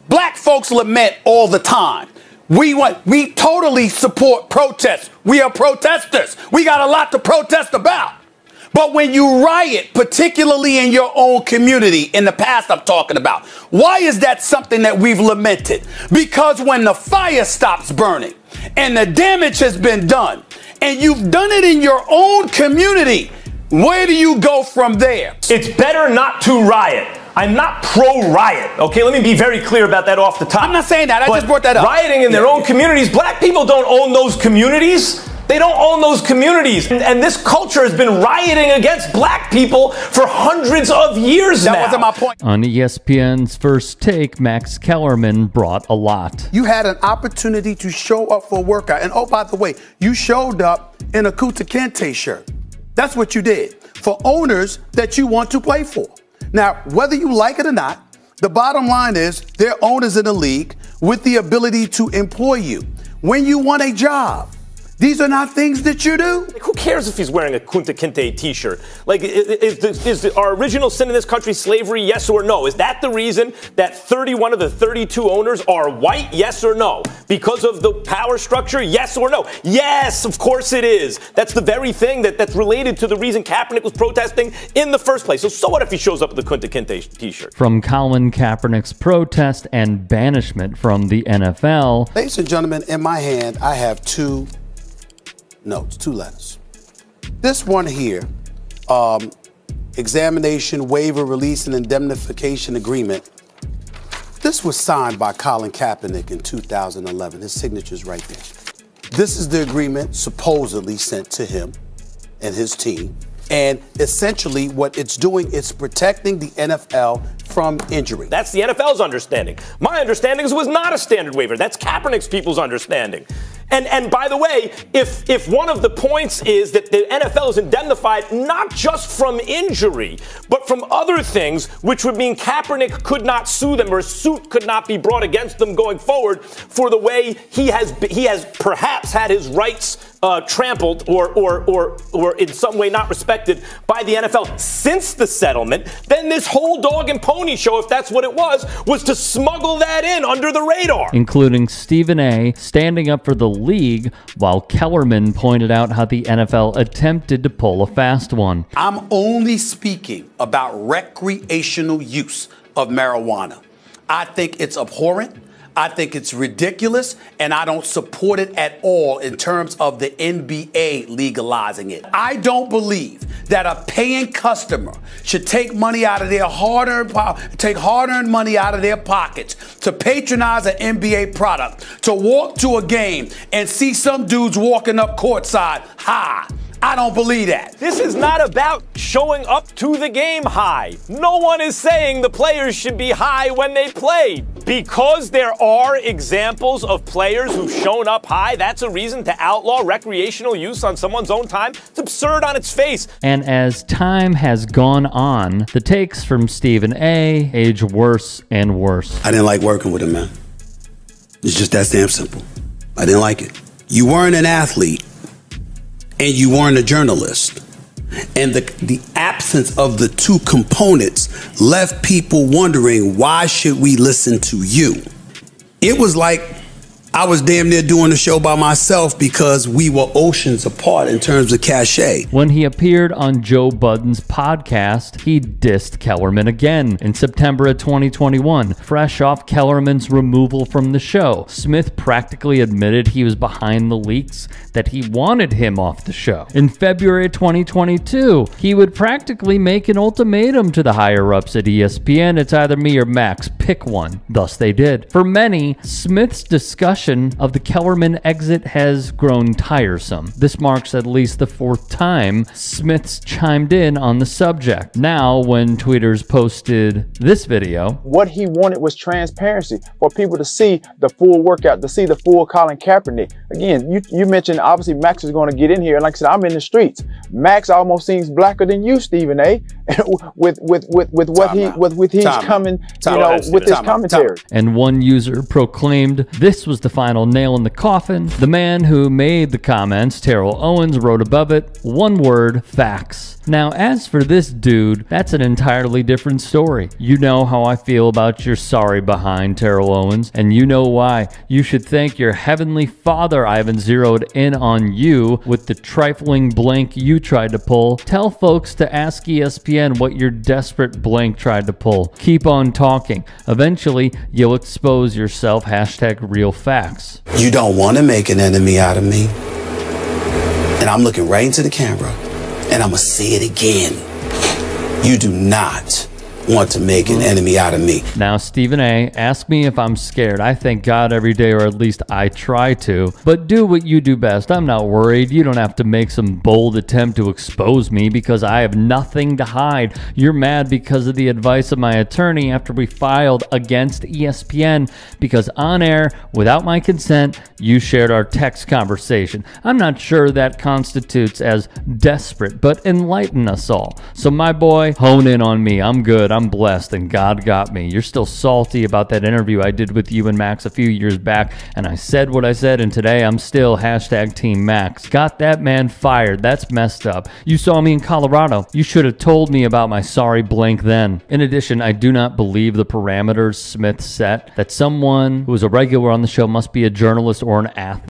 Black folks lament all the time. We totally support protests. We are protesters. We got a lot to protest about. But when you riot, particularly in your own community, in the past I'm talking about, why is that something that we've lamented? Because when the fire stops burning and the damage has been done, and you've done it in your own community, where do you go from there? It's better not to riot. I'm not pro-riot, okay? Let me be very clear about that off the top. I'm not saying that. I just brought that up. Rioting in their own communities, black people don't own those communities. They don't own those communities. And this culture has been rioting against black people for hundreds of years now. That wasn't my point. On ESPN's First Take, Max Kellerman brought a lot. You had an opportunity to show up for a workout. And oh, by the way, you showed up in a Kunta Kinte shirt. That's what you did for owners that you want to play for. Now, whether you like it or not, the bottom line is they're owners in the league with the ability to employ you. When you want a job, these are not things that you do. Like, who cares if he's wearing a Kunta Kinte t-shirt? Like, is our original sin in this country slavery, yes or no? Is that the reason that 31 of the 32 owners are white, yes or no? Because of the power structure, yes or no? Yes, of course it is. That's the very thing that's related to the reason Kaepernick was protesting in the first place. So what if he shows up with a Kunta Kinte t-shirt? From Colin Kaepernick's protest and banishment from the NFL. Ladies and gentlemen, in my hand, I have two notes, two letters. This one here, examination, waiver, release, and indemnification agreement. This was signed by Colin Kaepernick in 2011. His signature's right there. This is the agreement supposedly sent to him and his team. And essentially what it's doing is protecting the NFL from injury. That's the NFL's understanding. My understanding is it was not a standard waiver. That's Kaepernick's people's understanding. And by the way, if one of the points is that the NFL is indemnified not just from injury, but from other things, which would mean Kaepernick could not sue them or a suit could not be brought against them going forward for the way he has perhaps had his rights trampled or in some way not respected by the NFL since the settlement, then this whole dog and pony show, if that's what it was to smuggle that in under the radar. Including Stephen A. standing up for the league, while Kellerman pointed out how the NFL attempted to pull a fast one. I'm only speaking about recreational use of marijuana. I think it's abhorrent. I think it's ridiculous, and I don't support it at all in terms of the NBA legalizing it. I don't believe that a paying customer should take money out of their hard-earned money out of their pockets to patronize an NBA product, to walk to a game and see some dudes walking up courtside high. I don't believe that. This is not about showing up to the game high. No one is saying the players should be high when they play. Because there are examples of players who've shown up high, that's a reason to outlaw recreational use on someone's own time. It's absurd on its face. And as time has gone on, the takes from Stephen A. age worse and worse. I didn't like working with him, man. It's just that damn simple. I didn't like it. You weren't an athlete. And you weren't a journalist. And the absence of the two components left people wondering, why should we listen to you? It was like I was damn near doing the show by myself because we were oceans apart in terms of cachet. When he appeared on Joe Budden's podcast, he dissed Kellerman again in September of 2021. Fresh off Kellerman's removal from the show, Smith practically admitted he was behind the leaks, that he wanted him off the show. In February 2022, he would practically make an ultimatum to the higher-ups at ESPN. It's either me or Max, pick one. Thus they did. For many, Smith's discussion of the Kellerman exit has grown tiresome. This marks at least the fourth time Smith's chimed in on the subject. Now, when tweeters posted this video, what he wanted was transparency for people to see the full workout, to see the full Colin Kaepernick. Again, you mentioned obviously Max is going to get in here, and like I said, I'm in the streets. Max almost seems blacker than you, Stephen A. with what he's coming, with his commentary. And one user proclaimed this was the final nail in the coffin. The man who made the comments, Terrell Owens, wrote above it, one word, facts. Now, as for this dude, that's an entirely different story. You know how I feel about your sorry behind, Terrell Owens, and you know why. You should thank your heavenly father I haven't zeroed in on you with the trifling blank you tried to pull. Tell folks to ask ESPN what your desperate blank tried to pull. Keep on talking. Eventually, you'll expose yourself. #real facts. You don't want to make an enemy out of me. And I'm looking right into the camera, and I'm going to say it again. You do not want to make an enemy out of me. Now, Stephen A., ask me if I'm scared. I thank God every day, or at least I try to. But do what you do best. I'm not worried. You don't have to make some bold attempt to expose me because I have nothing to hide. You're mad because of the advice of my attorney after we filed against ESPN because on air, without my consent, you shared our text conversation. I'm not sure that constitutes as desperate, but enlighten us all. So my boy, hone in on me. I'm good. I'm blessed, and God got me. You're still salty about that interview I did with you and Max a few years back, and I said what I said, and today I'm still #Team Max. Got that man fired. That's messed up. You saw me in Colorado. You should have told me about my sorry blank then. In addition, I do not believe the parameters Smith set that someone who is a regular on the show must be a journalist or an athlete.